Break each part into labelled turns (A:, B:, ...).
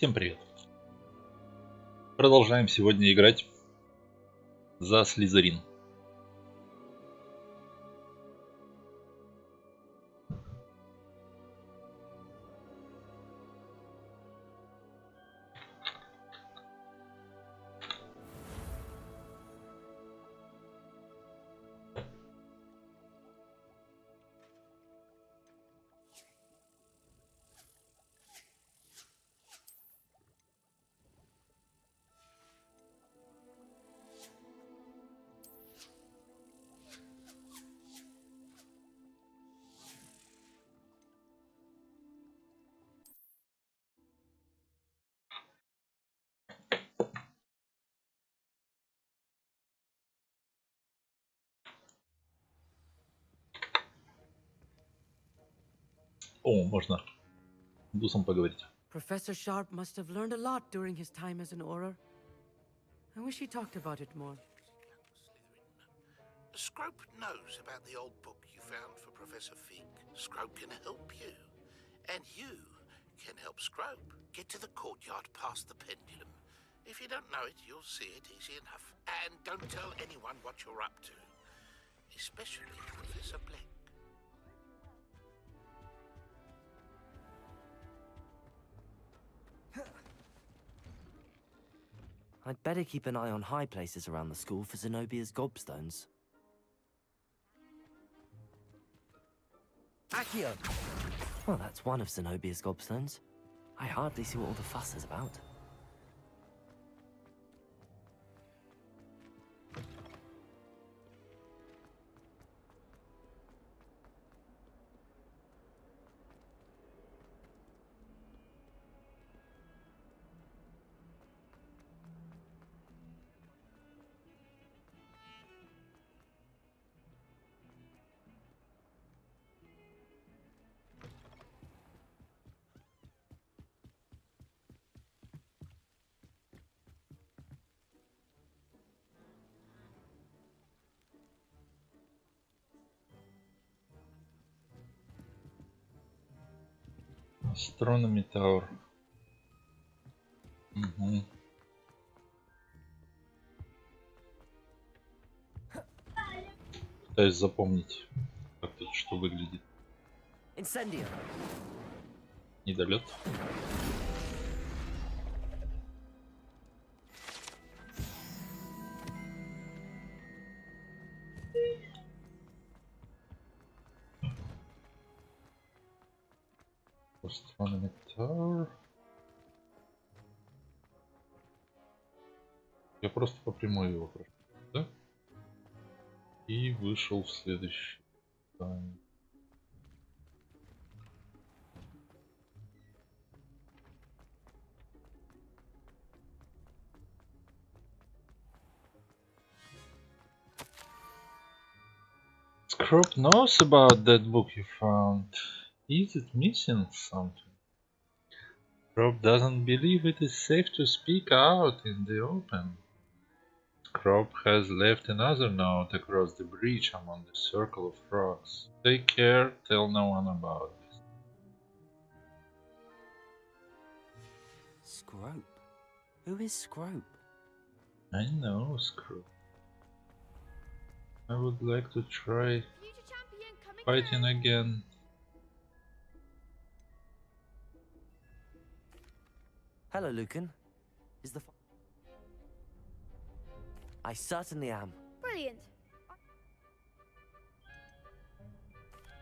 A: Всем привет! Продолжаем сегодня играть за Слизерин. О, можно Дусом поговорить.
B: Professor Sharp must have learned a lot during his time as an Auror. I wish he talked about it more.
C: Scrope knows about the old book you found for Professor Fig. Scrope can help you. And you can help Scrope get to the courtyard past the pendulum. If you don't know it, you'll see it easy enough. And don't tell anyone what you're up to. Especially Professor Black.
D: I'd better keep an eye on high places around the school for Zenobia's gobstones. Accio! Well, that's one of Zenobia's gobstones. I hardly see what all the fuss is about.
A: Astronomy Tower. Угу. Пытаюсь запомнить, как тут что выглядит.
D: Incendio.
A: Недолет. Astronomy Tower. Я просто по прямой его прошел, да? И вышел в следующий здание. Scrope knows about that book you found. Is it missing something? Scrope doesn't believe it is safe to speak out in the open. Scrope has left another note across the breach among the circle of frogs. Take care, tell no one about this.
D: Scrope? Who is Scrope?
A: I know, Scrope. I would like to try fighting again.
D: Hello, Lucan. Is the... I certainly am.
E: Brilliant.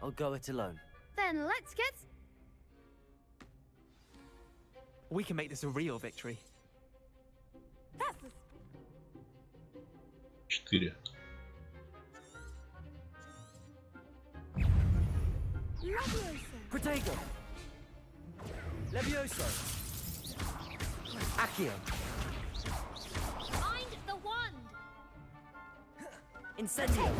D: I'll go it alone.
E: Then let's get...
F: We can make this a real victory.
E: That's the...
A: 4.
E: Levioso.
D: Protego! Levioso! Accio!
E: Find the wand.
D: Incendio!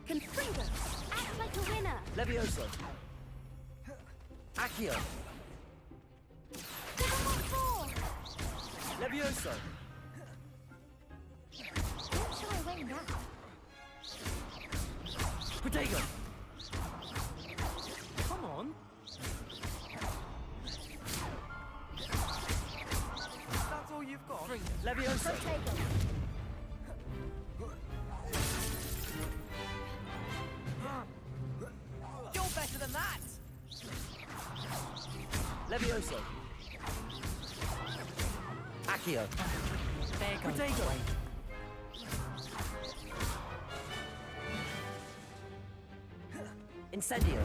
E: Confringo. Act like a winner.
D: Levioso! Accio!
E: 714.
D: Levioso!
E: Not sure I win that.
D: Protego!
F: Come on. Leviosa!
E: Protego.
F: You're better than that! Leviosa! Accio!
B: There goes
F: Protego! Incendio!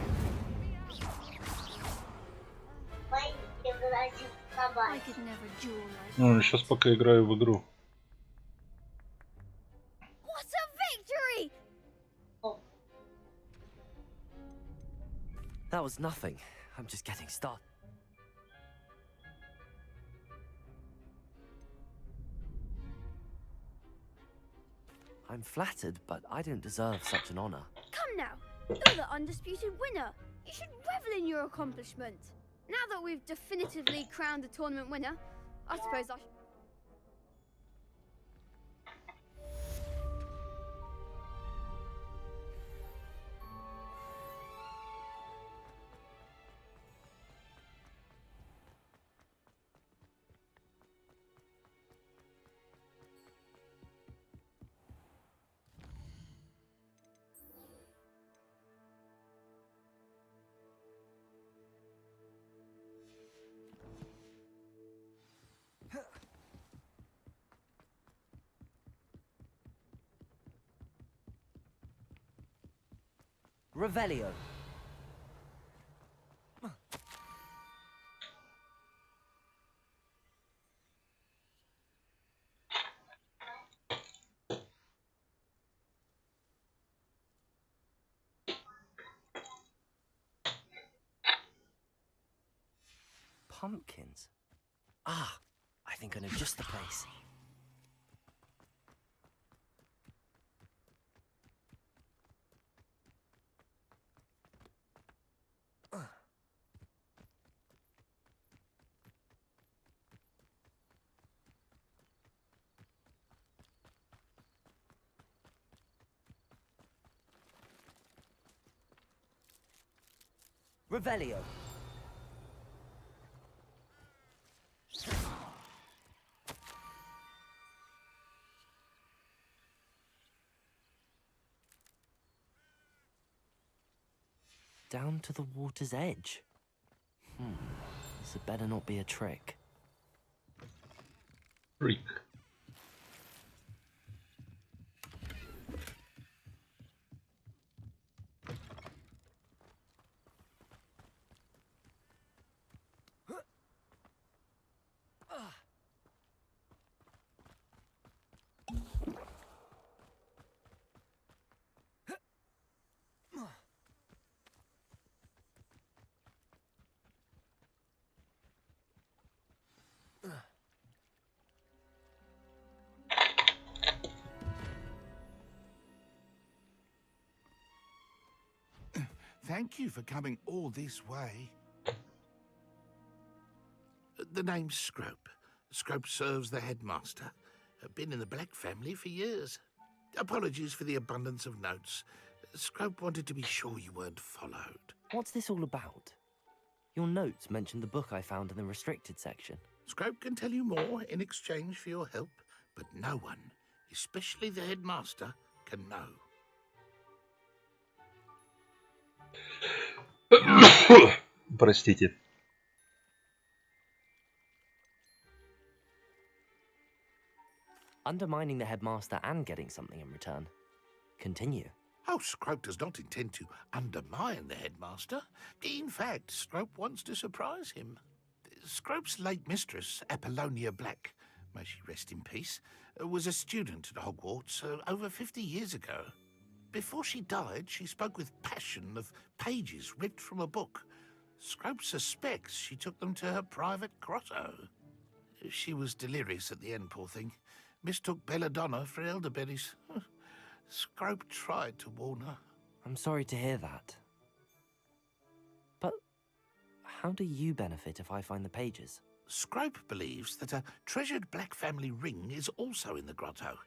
E: I could never duel like
A: Ну, сейчас пока играю в игру.
E: What a victory!
D: That was nothing. I'm just getting started. I'm flattered, but I don't deserve such an honor.
E: Come now, you're the undisputed winner. You should revel in your accomplishment. Now that we've definitively crowned the tournament winner, I suppose I should...
D: Revelio. Pumpkins. Ah, I think I know just the place. Revelio. Down to the water's edge. This had better not be a trick.
A: Freak.
C: Thank you for coming all this way. The name's Scrope. Scrope serves the headmaster. Been in the Black family for years. Apologies for the abundance of notes. Scrope wanted to be sure you weren't followed.
D: What's this all about? Your notes mentioned the book I found in the restricted section.
C: Scrope can tell you more in exchange for your help, but no one, especially the headmaster, can know.
A: Простите.
D: Undermining the headmaster and getting something in return. Continue.
C: Oh, Scrope does not intend to undermine the headmaster. In fact, Scrope wants to surprise him. Scrope's late mistress, Apollonia Black, may she rest in peace, was a student at Hogwarts over 50 years ago. Before she died, she spoke with passion of pages ripped from a book. Scrope suspects she took them to her private grotto. She was delirious at the end, poor thing. Mistook belladonna for elderberries. Scrope tried to warn her.
D: I'm sorry to hear that. But how do you benefit if I find the pages?
C: Scrope believes that a treasured Black family ring is also in the grotto.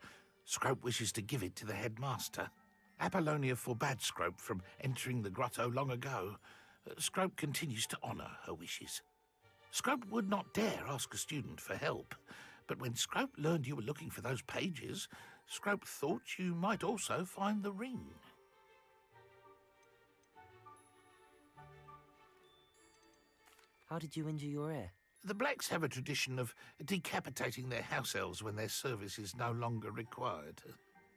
C: Scrope wishes to give it to the headmaster. Apollonia forbade Scrope from entering the grotto long ago. Scrope continues to honour her wishes. Scrope would not dare ask a student for help, But when Scrope learned you were looking for those pages, Scrope thought you might also find the ring.
D: How did you injure your ear?
C: The Blacks have a tradition of decapitating their house elves when their service is no longer required.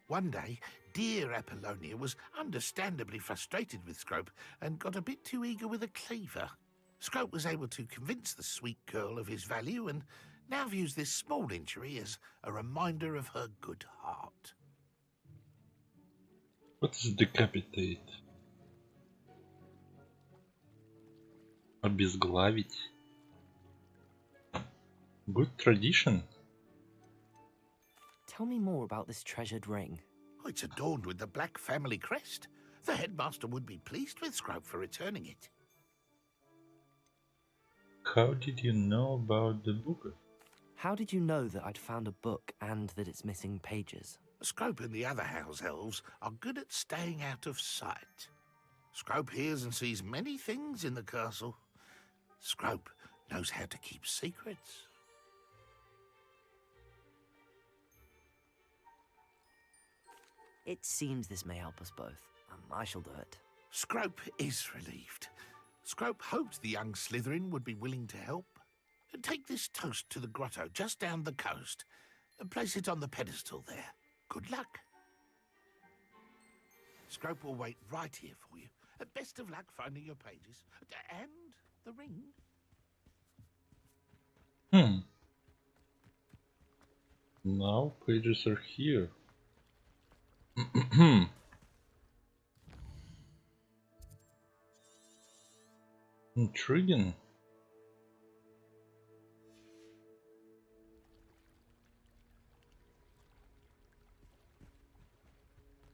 C: One day, dear Apollonia was understandably frustrated with Scrope and got a bit too eager with a cleaver. Scrope was able to convince the sweet girl of his value and now views this small injury as a reminder of her good heart.
A: What is decapitate? Обезглавить. Good tradition.
D: Tell me more about this treasured ring.
C: Oh, it's adorned with the Black family crest. The headmaster would be pleased with Scrope for returning it.
A: How did you know about the book?
D: How did you know that I'd found a book and that it's missing pages?
C: Scrope and the other house elves are good at staying out of sight. Scrope hears and sees many things in the castle. Scrope knows how to keep secrets.
D: It seems this may help us both. I shall do it.
C: Scrope is relieved. Scrope hoped the young Slitherine would be willing to help. Take this toast to the grotto just down the coast and place it on the pedestal there. Good luck. Scrope will wait right here for you. Best of luck finding your pages. And the ring.
A: Now pages are here. Intriguing.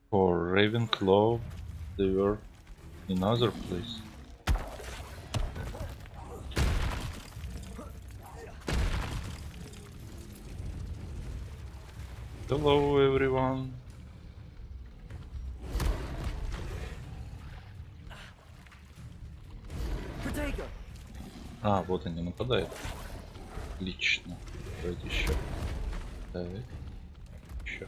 A: For Ravenclaw, they were in other place. Hello, everyone. А, вот они нападают. Отлично. Давайте еще. Так. Еще.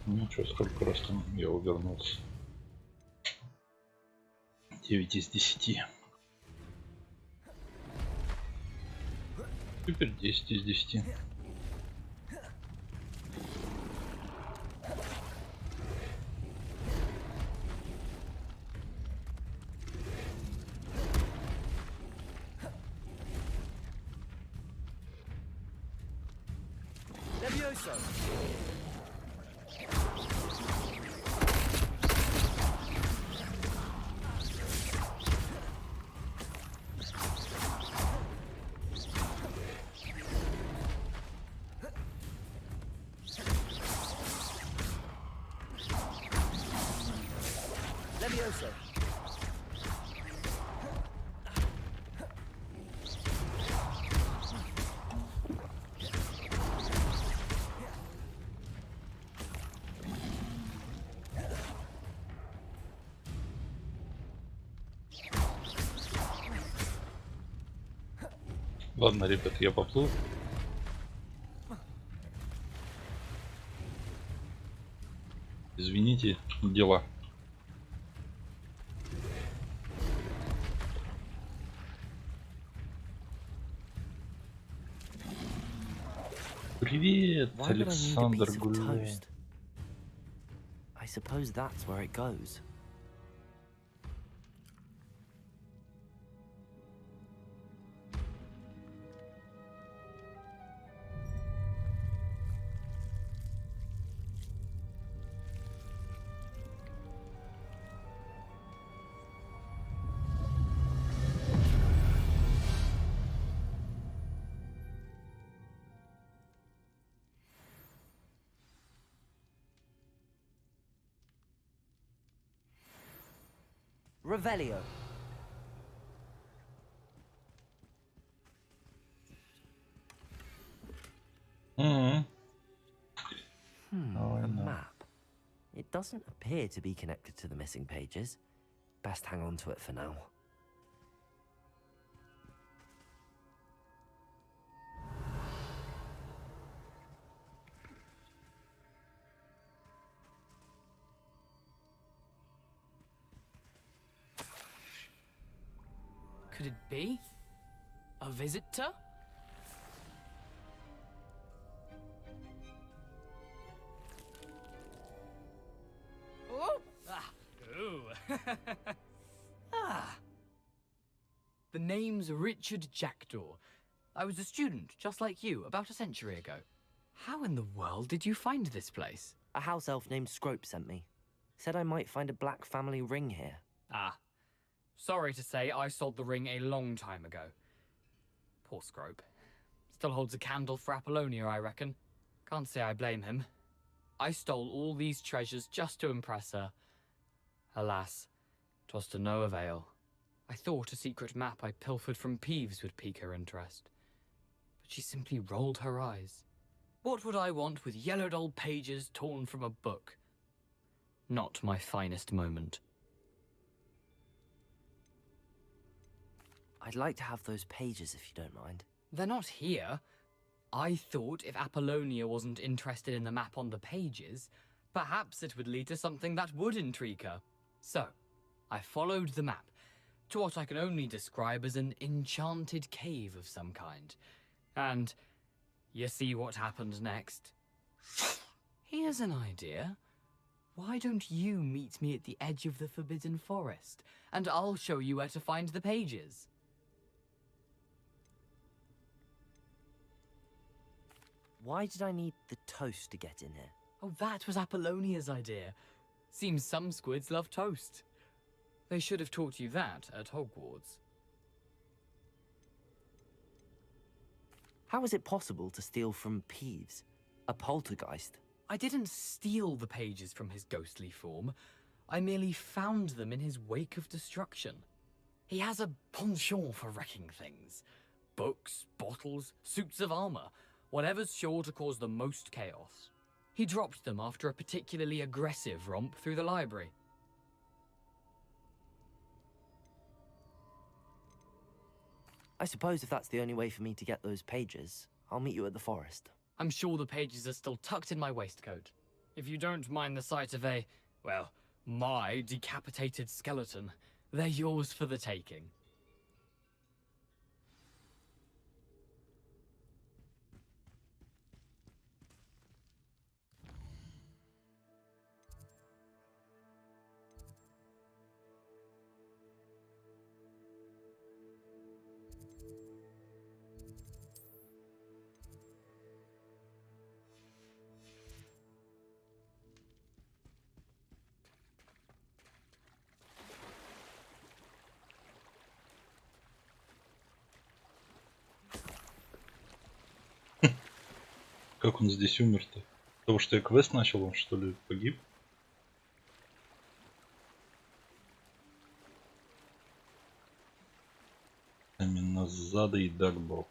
A: Ничего, сколько раз там я увернулся. 9 из 10. Теперь 10 из 10.
F: Levioso. Levioso.
A: Ладно, ребят, я поплыл. Извините, дела. Привет,
D: Why would I need a
A: Александр
D: piece of
A: Гулё.
D: toast? I suppose that's where it goes. Revelio.
A: Hmm.
D: A map. It doesn't appear to be connected to the missing pages. Best hang on to it for now.
G: Could it be? A visitor? Oh! Ah! Ooh! Ah! The name's Richard Jackdaw. I was a student, just like you, about a century ago. How in the world did you find this place?
D: A house elf named Scrope sent me. Said I might find a black family ring here.
G: Ah. Sorry to say, I sold the ring a long time ago. Poor Scrope. Still holds a candle for Apollonia, I reckon. Can't say I blame him. I stole all these treasures just to impress her. Alas, 'twas to no avail. I thought a secret map I pilfered from Peeves would pique her interest. But she simply rolled her eyes. What would I want with yellowed old pages torn from a book? Not my finest moment.
D: I'd like to have those pages if you don't mind.
G: They're not here. I thought if Apollonia wasn't interested in the map on the pages, perhaps it would lead to something that would intrigue her. So, I followed the map to what I can only describe as an enchanted cave of some kind. And you see what happened next. Here's an idea. Why don't you meet me at the edge of the Forbidden Forest, and I'll show you where to find the pages?
D: Why did I need the toast to get in here?
G: Oh, that was Apollonia's idea. Seems some squids love toast. They should have taught you that at Hogwarts.
D: How is it possible to steal from Peeves, a poltergeist?
G: I didn't steal the pages from his ghostly form. I merely found them in his wake of destruction. He has a penchant for wrecking things. Books, bottles, suits of armor, whatever's sure to cause the most chaos. He dropped them after a particularly aggressive romp through the library.
D: I suppose if that's the only way for me to get those pages, I'll meet you at the forest.
G: I'm sure the pages are still tucked in my waistcoat. If you don't mind the sight of a, well, my decapitated skeleton, they're yours for the taking.
A: Как он здесь умер-то? Потому что я квест начал, он что ли погиб? Именно сзади и Дагбок.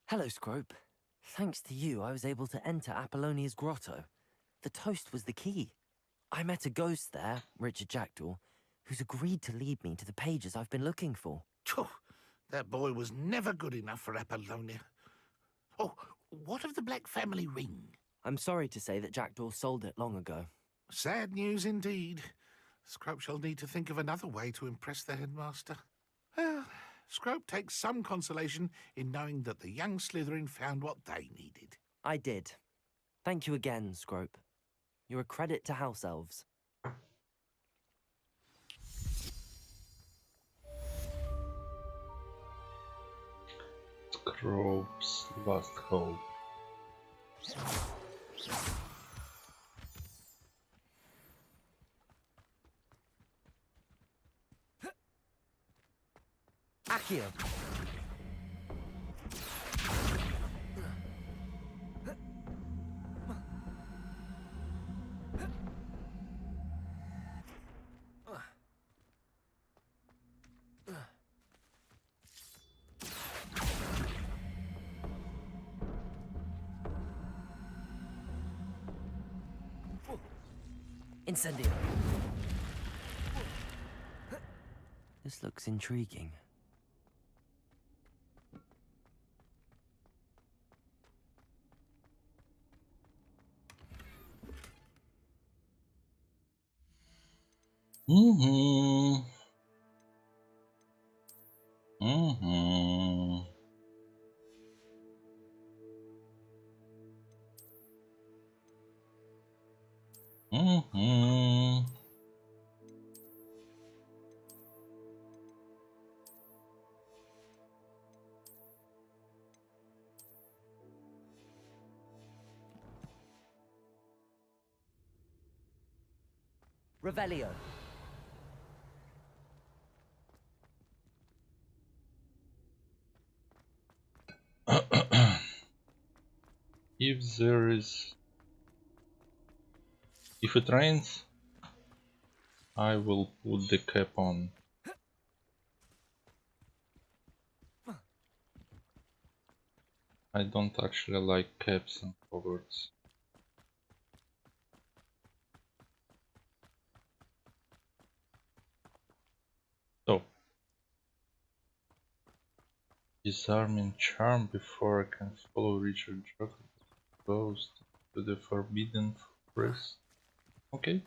D: Hello, Scrope. Thanks to you, I was able to enter Apollonia's grotto. The toast was the key. I met a ghost there, Richard Jackdaw, who's agreed to lead me to the pages I've been looking for.
C: Phew, that boy was never good enough for Apollonia. Oh, what of the Black family ring?
D: I'm sorry to say that Jackdaw sold it long ago.
C: Sad news indeed. Scrope shall need to think of another way to impress the headmaster. Well, Scrope takes some consolation in knowing that the young Slytherin found what they needed.
D: I did. Thank you again, Scrope. You're a credit to house elves.
A: Scrope's last hope.
F: Accio. Incendio.
D: This looks intriguing.
A: Mm-hmm. Mm-hmm. Mm-hmm.
F: Revelio.
A: If it rains, I will put the cap on. I don't actually like caps in Hogwarts. So, disarming charm before I can follow Richard Jacob Ghost to the Forbidden Forest. Okay.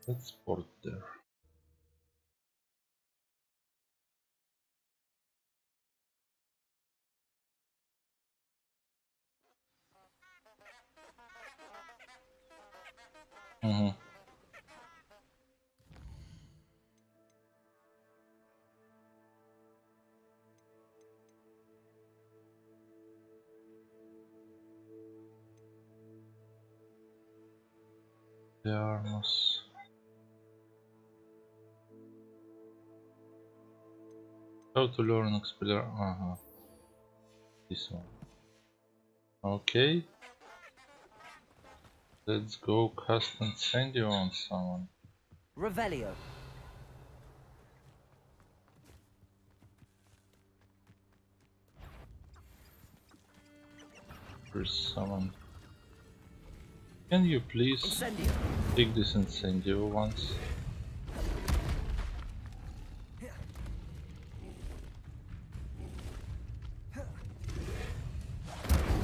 A: Let's port there. Mm-hmm. The armors. How to learn explorer? This one. Okay. Let's go cast Incendio on someone.
F: Revelio.
A: There's someone. Can you please
F: Incendio.
A: take this Incendio once?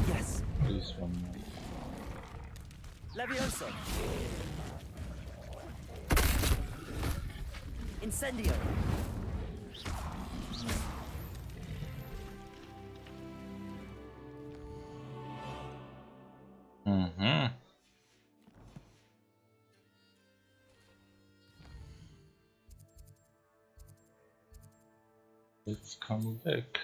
F: Yes.
A: Please one more.
F: Levioso. Incendio.
A: Mm-hmm. Let's come back.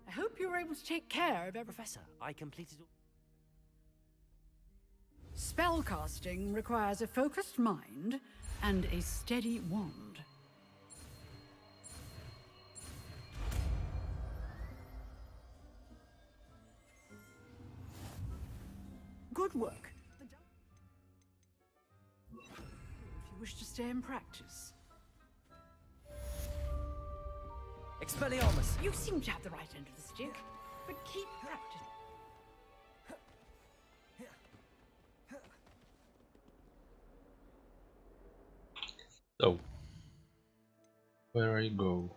B: I hope you were able to take care of every...
D: Professor, I completed...
B: Spellcasting requires a focused mind and a steady wand. Good work. If you wish to stay in practice.
F: Expelliarmus.
B: You seem to have the right end of the stick, but keep practicing.
A: So, where I go?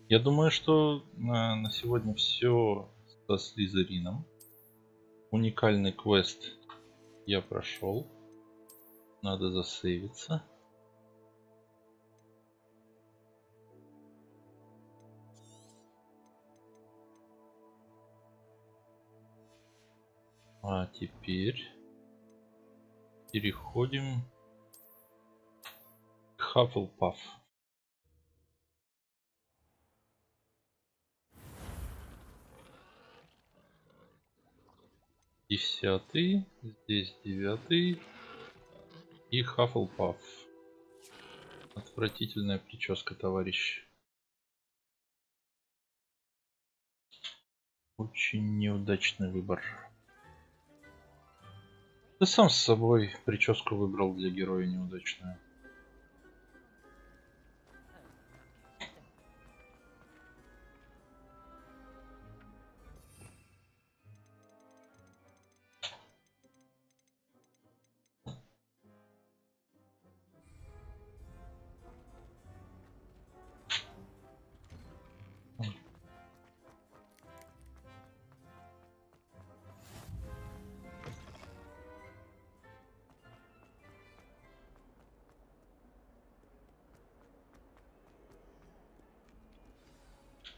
A: Я думаю, что на сегодня все. со Слизерином. Уникальный квест я прошел. Надо засейвиться. А теперь переходим к Хаффлпаф. Десятый, здесь 9 и Хаффлпаф. Отвратительная прическа, товарищ. Очень неудачный выбор. Ты сам с собой прическу выбрал для героя неудачную.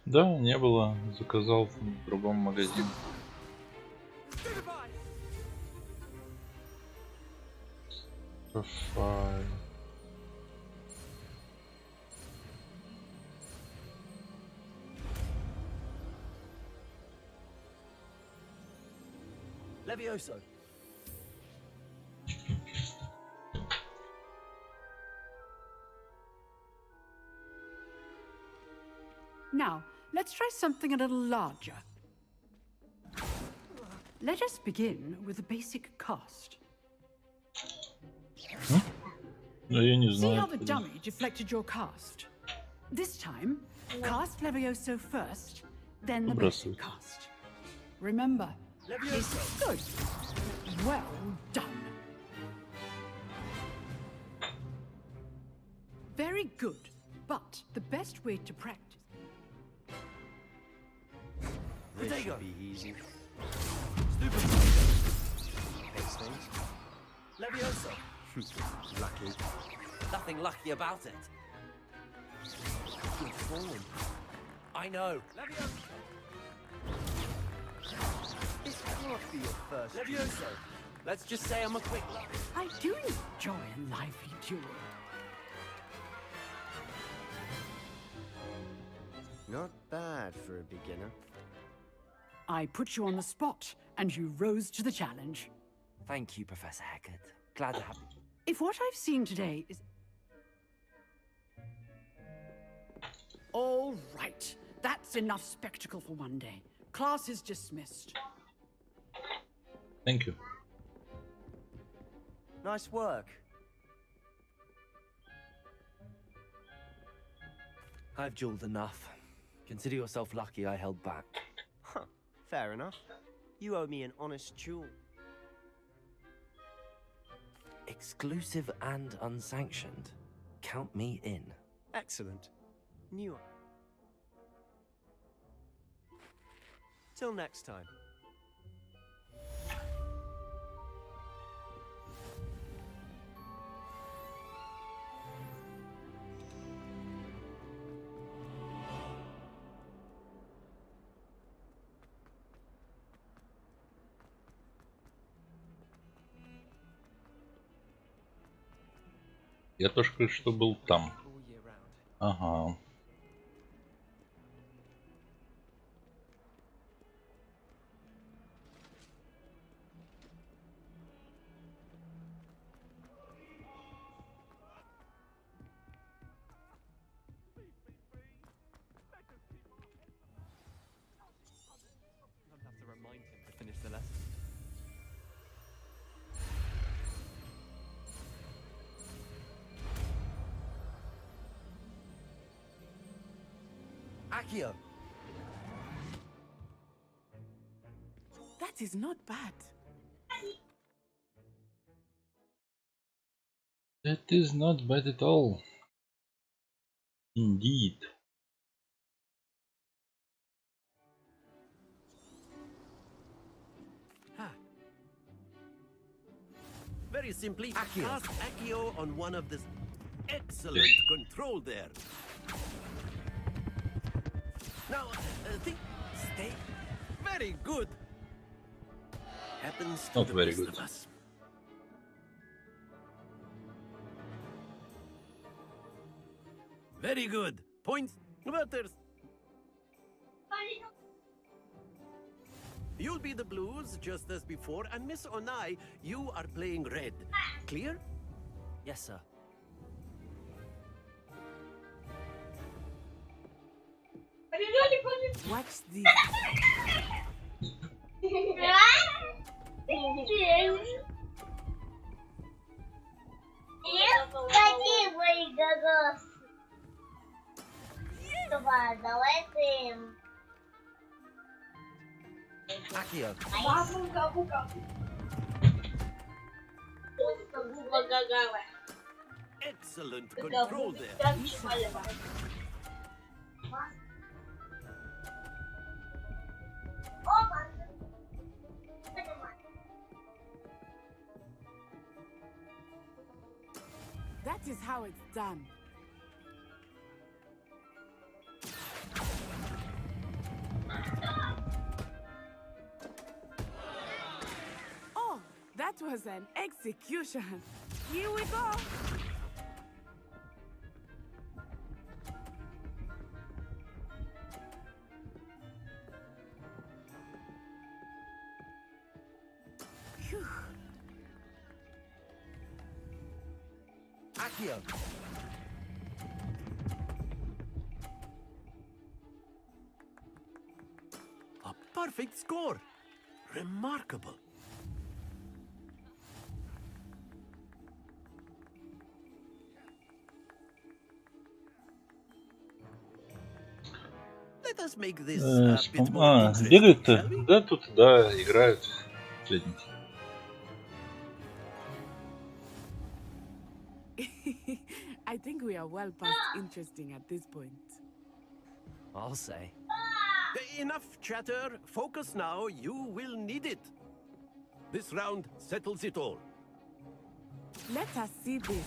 A: Да, не было. Заказал в другом магазине. Профайл.
F: Levioso.
B: Now, let's try something a little larger. Let us begin with a basic cast.
A: Ну, я не
B: See
A: знаю.
B: how the dummy deflected your cast? This time, cast Levioso first, then the basic cast. Remember, this is good. Well done. Very good, but the best way to practice.
F: This should be easy. Levioso. Lucky. Nothing lucky about it. Good form. I know. Levioso. This can't be your first. Levioso. Let's just say I'm a quick luck.
B: I do enjoy a lively duel.
H: Not bad for a beginner.
B: I put you on the spot, and you rose to the challenge.
D: Thank you, Professor Heckert. Glad to have you.
B: If what I've seen today is... All right, that's enough spectacle for one day. Class is dismissed.
A: Thank you.
F: Nice work.
D: I've jeweled enough. Consider yourself lucky I held back.
H: Huh, fair enough. You owe me an honest jewel.
D: Exclusive and unsanctioned. Count me in.
H: Excellent. New. Till next time.
A: Я только что был там. Ага.
F: I'll have to remind him to finish the lesson.
D: Accio!
B: That is not bad.
A: That is not bad at all. Indeed.
I: Very simply, cast Accio on one of this. Excellent control there. Now, think. Stay. Very good. Happens to
A: Not
I: the
A: very
I: best
A: good.
I: of us. Very good. Points. Butters. You'll be the blues just as before, and Miss Onai, you are playing red. Clear?
D: Yes, sir.
B: Watch this.
D: Accio.
I: Excellent control there.
B: That is how it's done. Oh, that was an execution. Here we go. Phew.
D: Accio.
I: A perfect score. Remarkable. Let us make this a bit more interesting,
A: бегают-то?
I: shall we?
A: Да, тут, да, играют. Следники.
B: I think we are well past interesting at this point.
D: I'll say.
I: Enough chatter. Focus now. You will need it. This round settles it all.
B: Let us see this.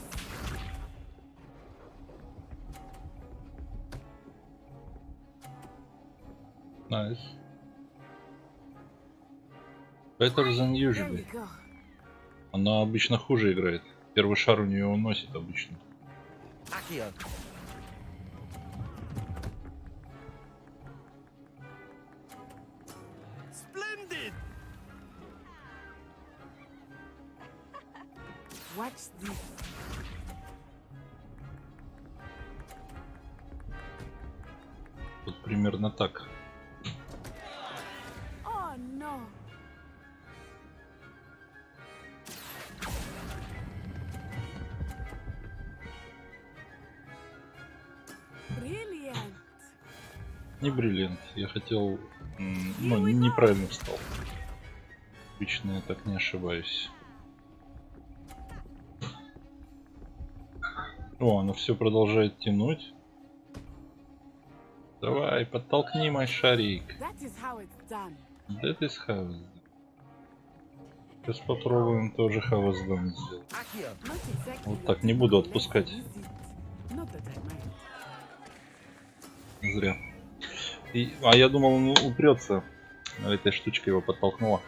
A: Nice. Better than
B: There we
A: usually.
B: go.
A: Она обычно хуже играет. Первый шар у нее уносит обычно.
D: Accio.
I: Splendid.
B: Watch this.
A: Вот примерно так.
B: Oh no. Brilliant.
A: Не бриллиант. Я хотел... ну, неправильно встал. Обычно я так не ошибаюсь. О, она все продолжает тянуть. Давай, подтолкни мой шарик.
B: That is how it's done.
A: That is how it's done. Сейчас попробуем тоже how it's done сделать.
D: Accio.
B: Not exactly
A: Вот
B: what
A: так не
B: you
A: буду
B: call
A: отпускать.
B: lesson, is it? Not that I mind.
A: Зря. А я думал, он упрется. Но эта штучка его подтолкнула.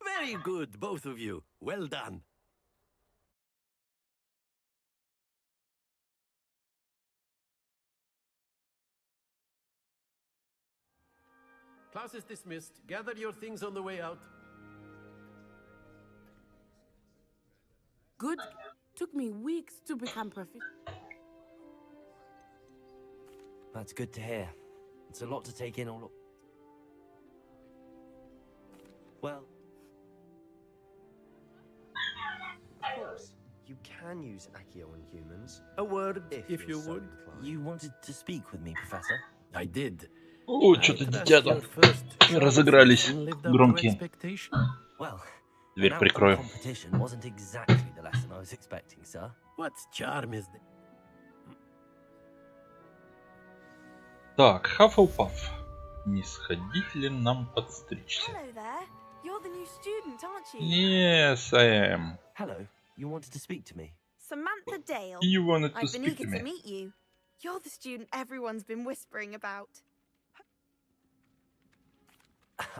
I: Very good, both of you. Well done. Class is dismissed. Gather your things on the way out.
B: Good. Took me weeks to become proficient.
D: That's good to hear. It's a lot to take in all. Well, of course, you can use Accio on humans.
I: A word, if
D: you're
I: you
D: so
I: would.
D: inclined. You wanted to speak with me, Professor?
I: I did.
A: О, что-то дитя там разыгрались громкие.
D: Well,
A: Дверь
D: an outdoor
A: прикрою.
D: competition wasn't exactly the lesson I was expecting, sir.
I: What charm is this?
A: Так, Хаффлпаф. Не сходить ли нам подстричься?
E: Hello there.
J: the new student, aren't you?
A: Yes, I am.
D: Hello, you wanted to speak to me?
J: Samantha Dale.
A: You wanted to
J: I've been
A: speak
J: eager
A: to me.
J: to meet you. You're the student everyone's been whispering about.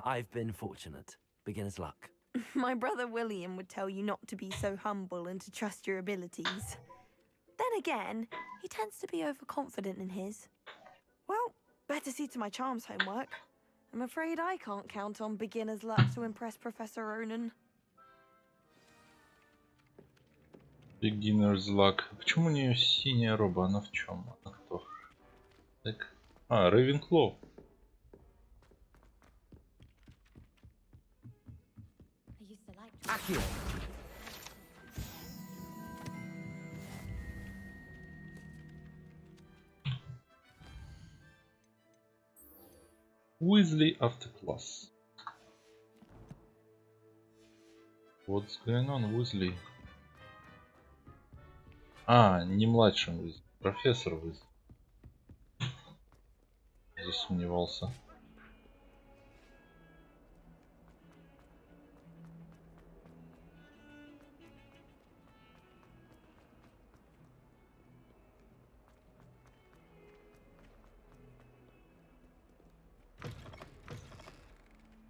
D: I've been fortunate. Beginner's luck.
J: My brother William would tell you not to be so humble and to trust your abilities. Then again, he tends to be overconfident in his. Well, better see to my charms homework. I'm afraid I can't count on beginner's luck to impress Professor Ronan.
A: Beginner's luck. Почему у нее синяя роба? Она в чем? Она кто? Так. А, Рейвенклоу.
D: Accio.
A: Weasley after class. What's going on, Weasley? А, не младшим Weasley. Профессор Weasley. Засомневался.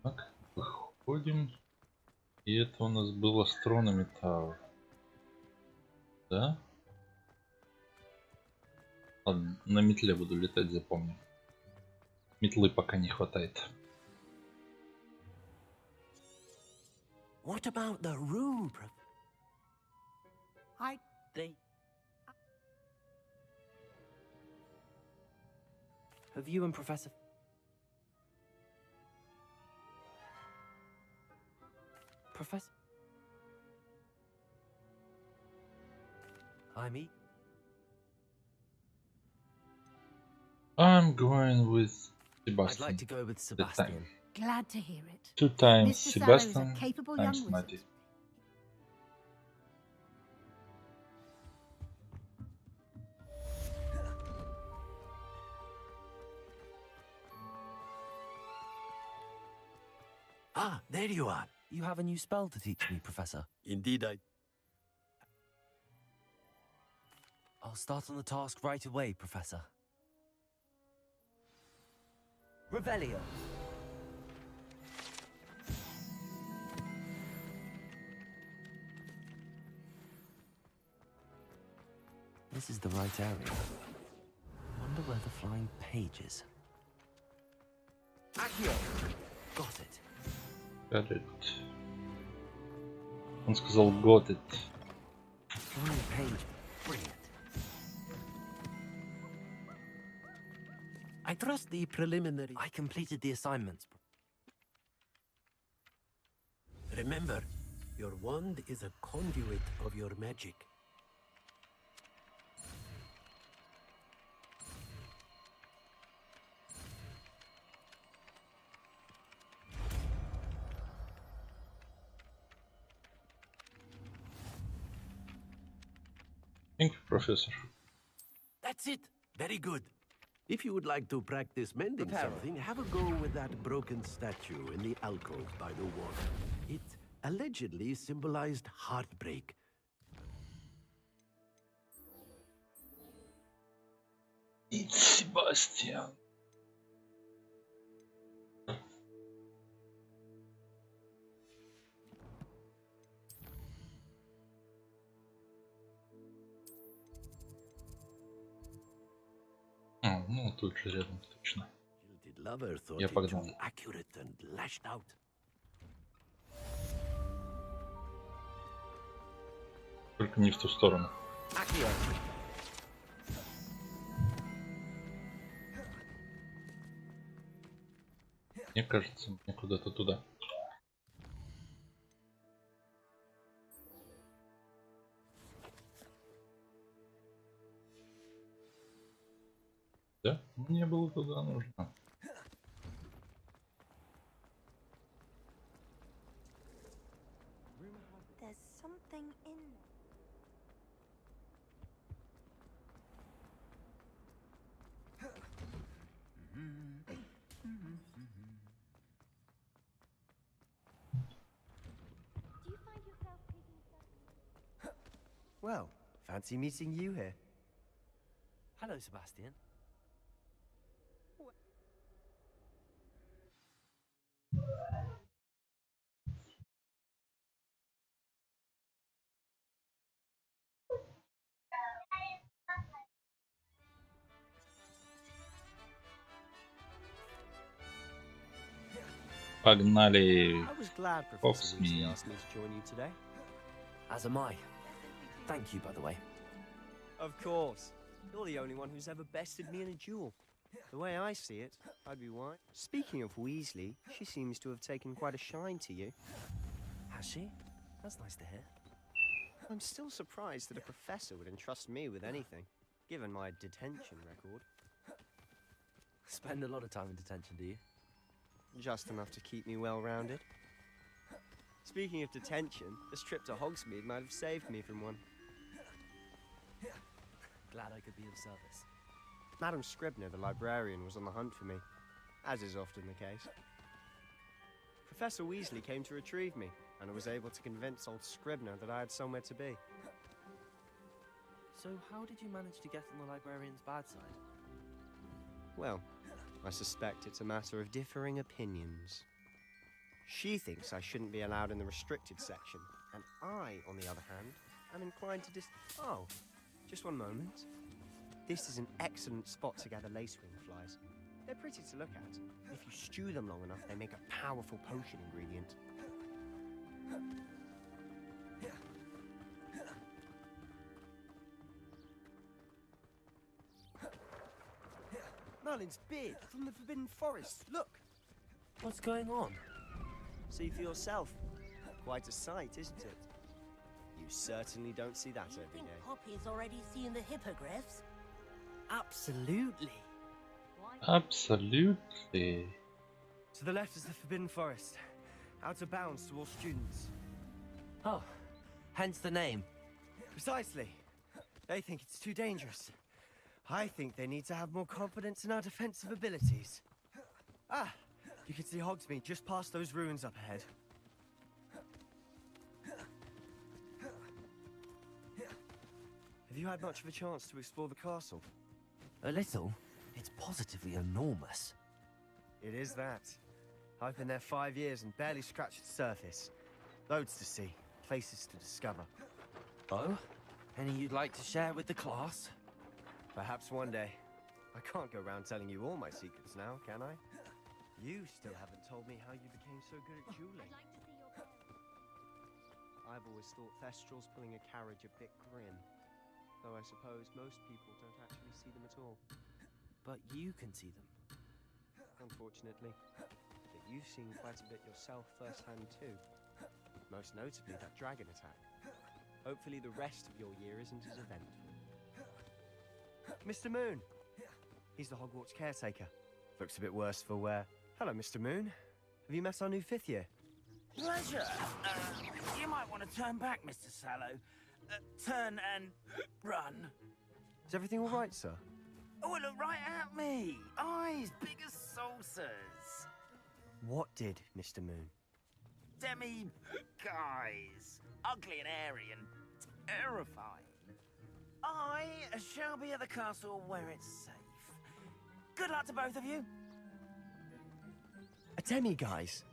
A: Так, выходим. И это у нас был Astronomy Tower. Да? Ладно, на метле буду летать, запомню. Метлы пока не хватает.
H: What about the room, Prof?
D: Have you and Professor... Professor...
A: I'm going with Sebastian.
D: I'd like to go with Sebastian.
B: Glad to hear it.
A: 2 times
B: Mr. Sallow is a
A: Sebastian
B: capable
A: times
B: young wizard.
A: Maddie.
H: Ah, there you are.
D: You have a new spell to teach me, Professor.
H: Indeed,
D: I'll start on the task right away, Professor. Revelio. This is the right area. Wonder where the flying page is. Accio. Got it.
A: Got it. Он сказал got it.
D: Flying page. Brilliant.
H: I trust the preliminary...
D: I completed the assignments.
H: Remember, your wand is a conduit of your magic.
A: Thank you, Professor.
H: That's it. Very good. If you would like to practice mending
D: Prepare.
H: something, have a go with that broken statue in the alcove by the wall. It allegedly symbolized heartbreak.
A: It's Sebastian. А, ну тут же рядом, точно.
H: Jilted lover thought
A: Я
H: it
A: погнал.
H: too accurate and lashed out.
A: Только не в ту сторону.
D: Accio.
A: Мне кажется, мне куда-то туда. Да? Мне было туда нужно.
J: There's something in
F: Well, fancy meeting you here.
D: Hello, Sebastian.
A: Погнали.
F: I was glad Professor Weasley
A: Hogsmeade.
F: asked me to join you today.
D: As am I. Thank you, by the way.
F: Of course. You're the only one who's ever bested me in a duel. The way I see it, I'd be wise. Speaking of Weasley, she seems to have taken quite a shine to you.
D: Has she? That's nice to hear.
F: I'm still surprised that a professor would entrust me with anything, given my detention record.
D: Spend a lot of time in detention, do you?
F: Just enough to keep me well-rounded. Speaking of detention, this trip to Hogsmeade might have saved me from one.
D: Glad I could be of service.
F: Madam Scribner, the librarian, was on the hunt for me, as is often the case. Professor Weasley came to retrieve me, and I was able to convince old Scribner that I had somewhere to be.
D: So how did you manage to get on the librarian's bad side?
F: Well, I suspect it's a matter of differing opinions. She thinks I shouldn't be allowed in the restricted section, and I, on the other hand, am inclined to Oh, just one moment. This is an excellent spot to gather lacewing flies. They're pretty to look at. If you stew them long enough, they make a powerful potion ingredient. Merlin's beard from the Forbidden Forest. Look!
D: What's going on?
F: See for yourself. Quite a sight, isn't it? You certainly don't see that every day.
K: Poppy's already seen the hippogriffs?
D: Absolutely.
A: Absolutely.
F: To the left is the Forbidden Forest. Out of bounds to all students.
D: Oh, hence the name.
F: Precisely. They think it's too dangerous. I think they need to have more confidence in our defensive abilities. Ah, you can see Hogsmeade just past those ruins up ahead. Have you had much of a chance to explore the castle?
D: A little. It's positively enormous.
F: It is that. I've been there 5 years and barely scratched the surface. Loads to see, places to discover.
D: Oh? Any you'd like to share with the class?
F: Perhaps one day. I can't go around telling you all my secrets now, can I? You still haven't told me how you became so good at dueling. I've always thought Thestrals pulling a carriage a bit grim. Though I suppose most people don't actually see them at all.
D: But you can see them.
F: Unfortunately. But you've seen quite a bit yourself firsthand too. Most notably that dragon attack. Hopefully the rest of your year isn't as eventful. Mr. Moon! He's the Hogwarts caretaker. Looks a bit worse for wear. Hello, Mr. Moon. Have you met our new 5th year?
K: Pleasure. You might want to turn back, Mr. Sallow. Turn and run.
F: Is everything all right, sir?
K: Oh, look right at me. Eyes big as saucers.
F: What did, Mr. Moon?
K: Guys. Ugly and airy and terrifying. I shall be at the castle where it's safe. Good luck to both of you.
F: A demi-guise?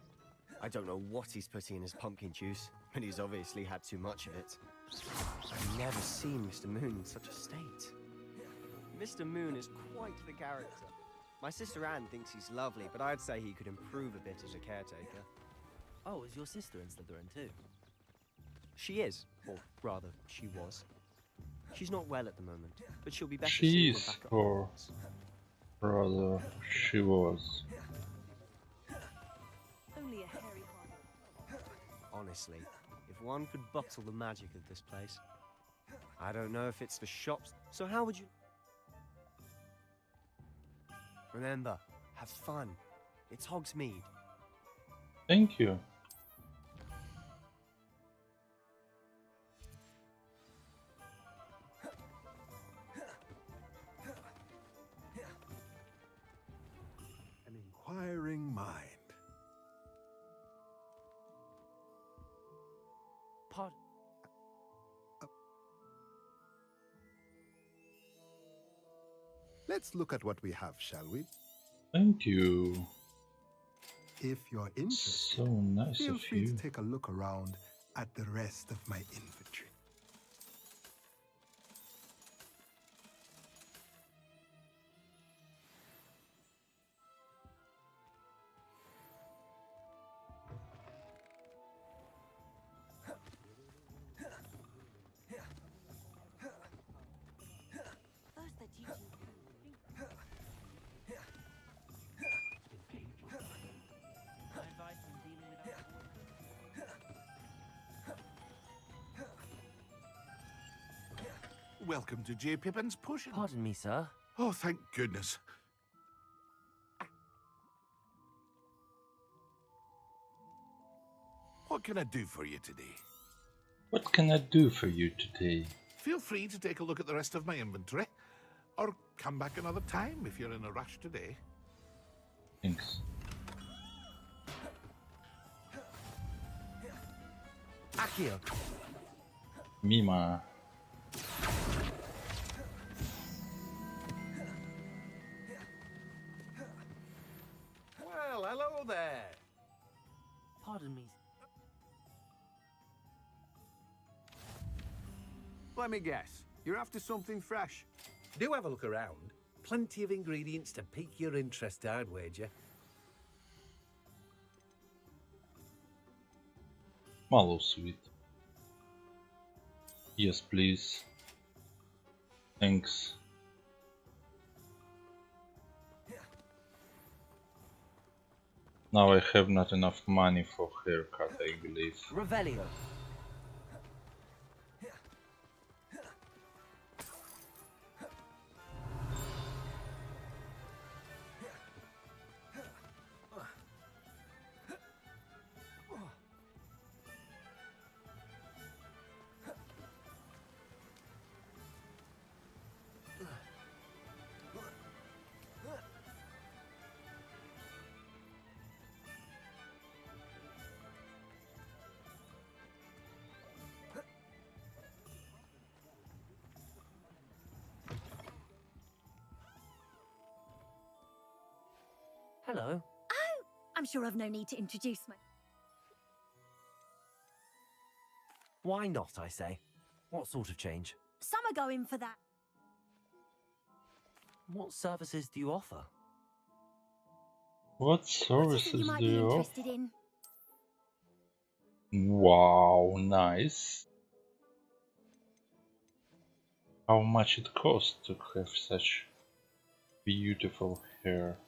F: I don't know what he's putting in his pumpkin juice, but he's obviously had too much of it. I've never seen Mr. Moon in such a state. Mr. Moon is quite the character. My sister Anne thinks he's lovely, but I'd say he could improve a bit as a caretaker.
D: Oh, is your sister in Slytherin too?
F: She is, or rather, she was. She's not well at the moment, but she'll be better soon.
A: She's, or rather, she was.
J: Only a hairy one.
F: Honestly, if one could bottle the magic of this place. I don't know if it's the shops, so how would you... Remember, have fun. It's Hogsmeade.
A: Thank you.
H: An inquiring mind.
L: Let's look at what we have, shall we?
A: Thank you.
L: If you're interested,
A: So nice
L: feel
A: of
L: free
A: you.
L: to take a look around at the rest of my inventory.
C: Welcome to J. Pippin's Potion.
D: Pardon me, sir.
C: Oh, thank goodness. What can I do for you today?
A: What can I do for you today?
C: Feel free to take a look at the rest of my inventory, or come back another time if you're in a rush today.
A: Thanks.
F: Accio.
A: Mima.
I: Well, hello there.
D: Pardon me.
I: Let me guess. You're after something fresh. Do have a look around. Plenty of ingredients to pique your interest, I'd wager.
A: Mallow sweet. Yes, please. Thanks. Now I have not enough money for haircut, I believe.
D: Revelio. Hello.
M: Oh, I'm sure I've no need to introduce my...
D: Why not, I say? What sort of change?
M: Some are going for that.
D: What services do you offer?
A: What
M: What is it
A: services
M: you might
A: do
M: be
A: you offer?
M: interested in?
A: Wow, nice. How much it costs to have such beautiful hair?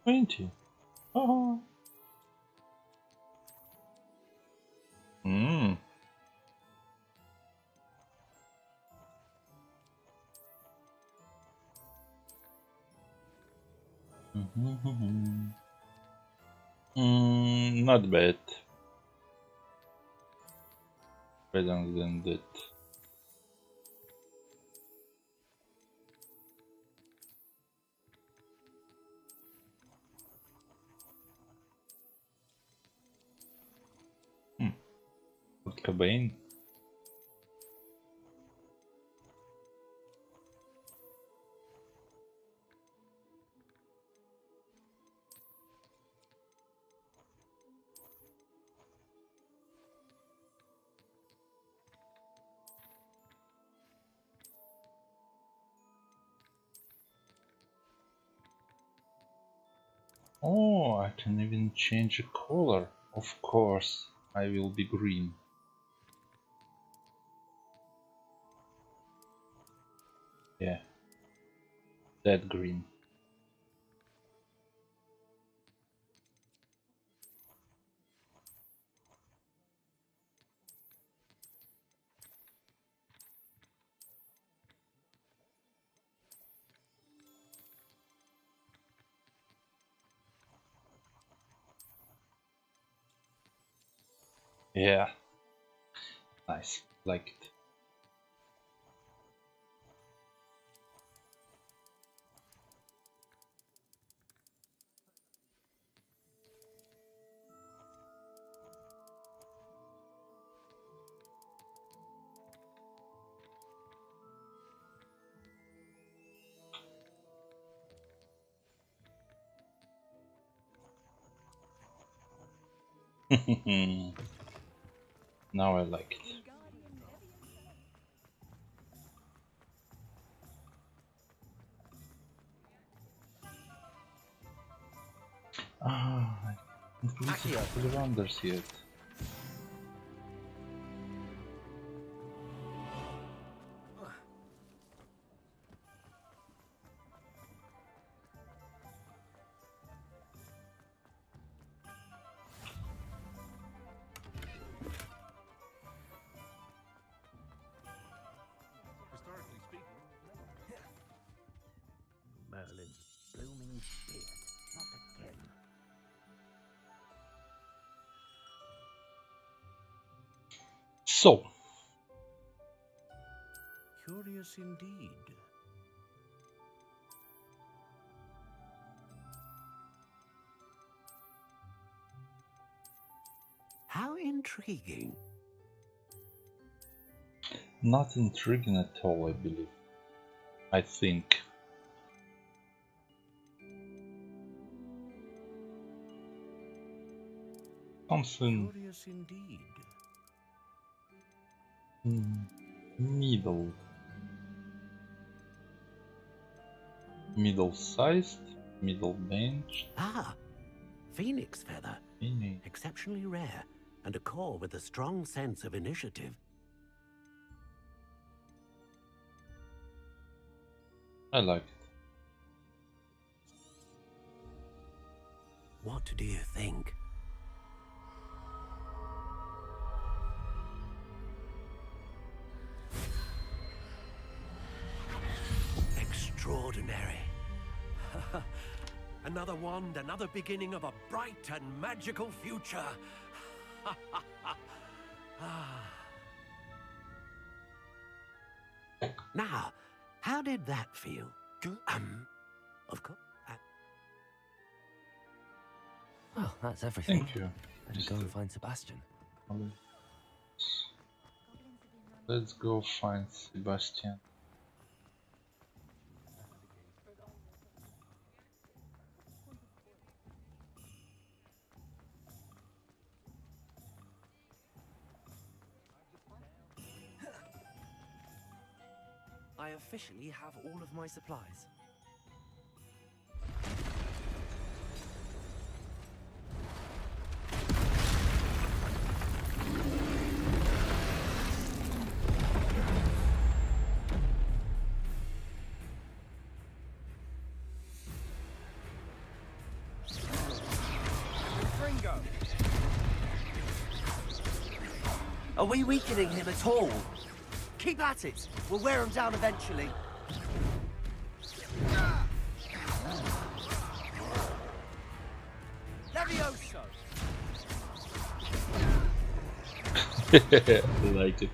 A: $20. Oh. Hmm. Not bad. Better than that. Kurt Cobain. Oh, I can even change the color. Of course, I will be green. Yeah, that green. Yeah, nice, like it. Now I like it. Ah, I completed the wonders yet.
H: Merlin's blooming beard. Not again.
A: So,
H: Curious indeed. How intriguing.
A: not intriguing at all, I believe. I think. Something
H: Curious indeed.
A: middle. Middle-sized, middle bench.
H: Ah, phoenix feather.
A: Phoenix.
H: Exceptionally rare, and a core with a strong sense of initiative.
A: I like it.
H: What do you think? Extraordinary. Another wand, another beginning of a bright and magical future. Now, how did that feel? Of course.
D: Well, that's everything.
A: Thank you.
D: Let's go and find Sebastian.
A: Let's go find Sebastian.
D: I officially have all of my supplies.
N: Are we weakening him at all? Keep at it. We'll wear him down eventually. Levioso!
A: I like it.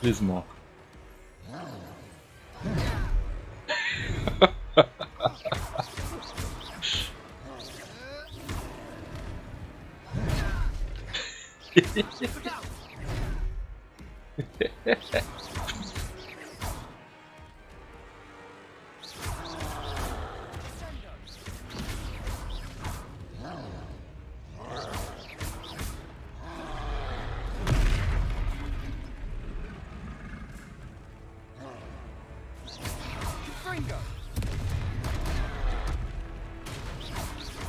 A: Please more.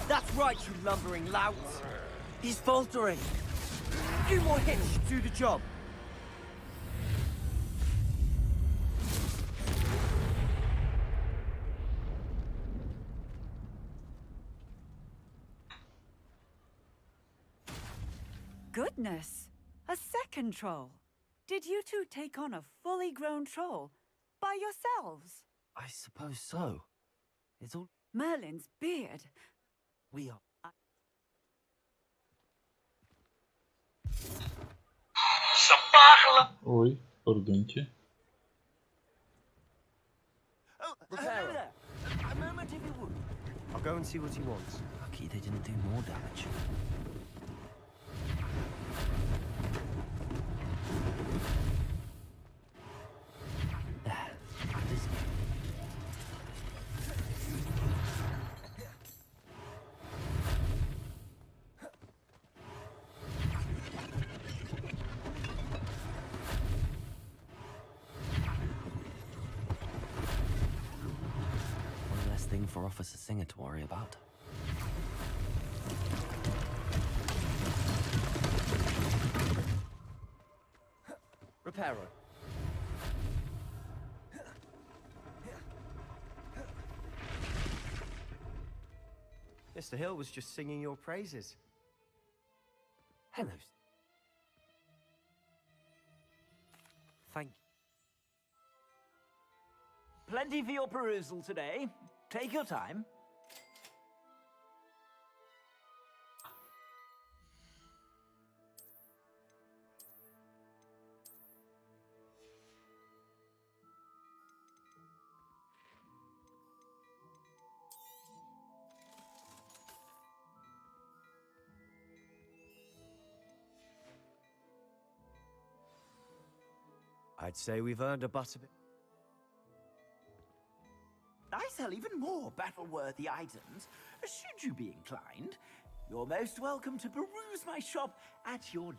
N: That's right, you lumbering louts. He's faltering. A few more hits should do the job.
B: Goodness! A second troll! Did you two take on a fully grown troll by yourselves?
D: I suppose so. It's all...
B: Merlin's beard.
D: We are...
A: Oi, perdonte.
N: Oh,
F: Repair
N: there. A moment if you would.
F: I'll go and see what he wants.
D: Lucky they didn't do more damage. There. This... thing for Officer Singer to worry about.
N: Reparo.
F: Mr. Hill was just singing your praises.
N: Hello.
D: Thank
N: Plenty for your perusal today. Take your time.
F: I'd say we've earned a butt of it.
N: I sell even more battle-worthy items. Should you be inclined, you're most welcome to peruse my shop at your leisure.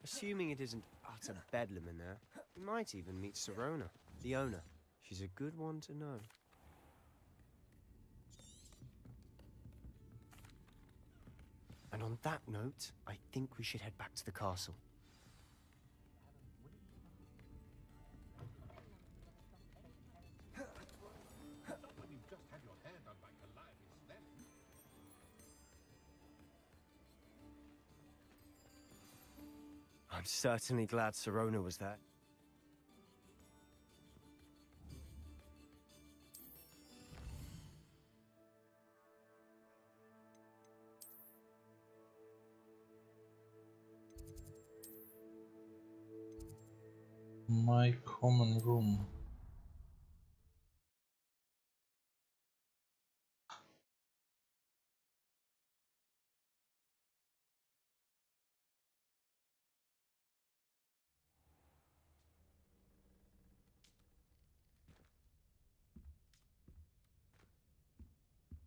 F: Assuming it isn't utter bedlam in there, we might even meet Sirona, the owner. She's a good one to know. And on that note, I think we should head back to the castle. I'm certainly glad Sirona was there.
A: My common room.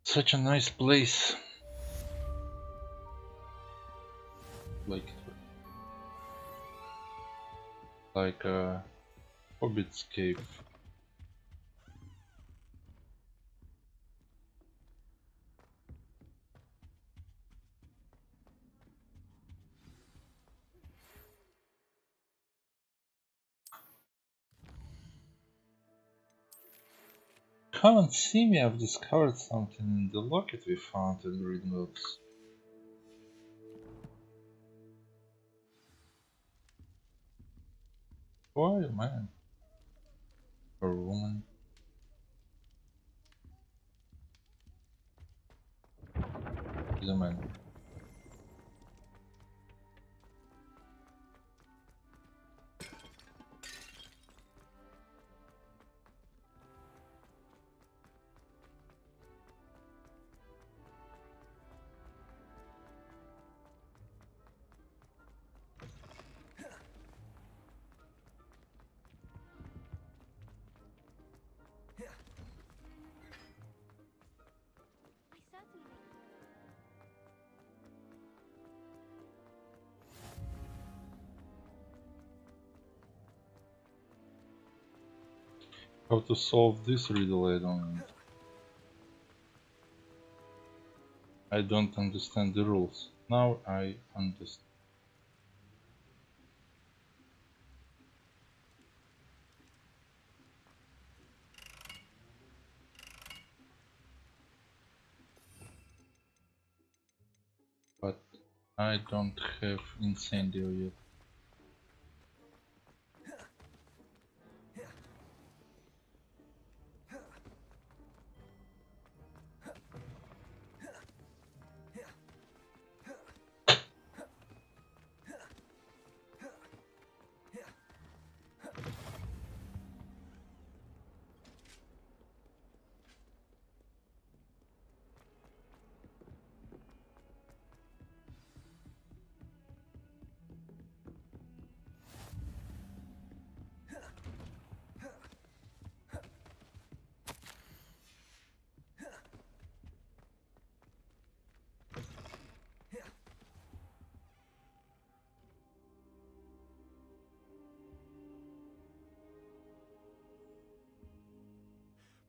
A: Such a nice place. Like a hobbit's cave. Come and see me, I've discovered something in the locket we found in Grimlock's. Who are you, man? Or woman? He's a man. How to solve this riddle, I don't understand the rules. Now I understand. But I don't have incendio yet.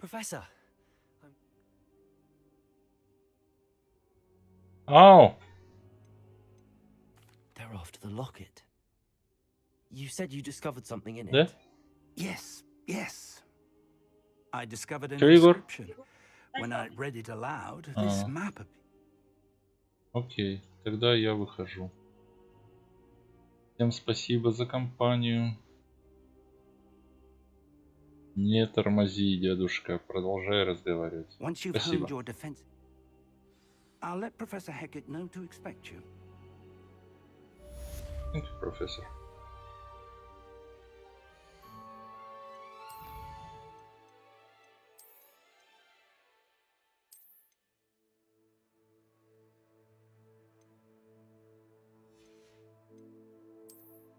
D: Professor.
A: Oh!
D: They're after the locket. You said you discovered something in it.
A: Да?
N: Yes, yes. I discovered an
A: Trigger.
N: inscription. When I read it aloud, this map appeared.
A: Окей, тогда я выхожу. Всем спасибо за компанию. Не тормози, дедушка. Продолжай разговаривать.
N: Once you've
A: Спасибо.
N: honed your defense, I'll let Professor Hecat know to expect you.
A: Thank you, Professor.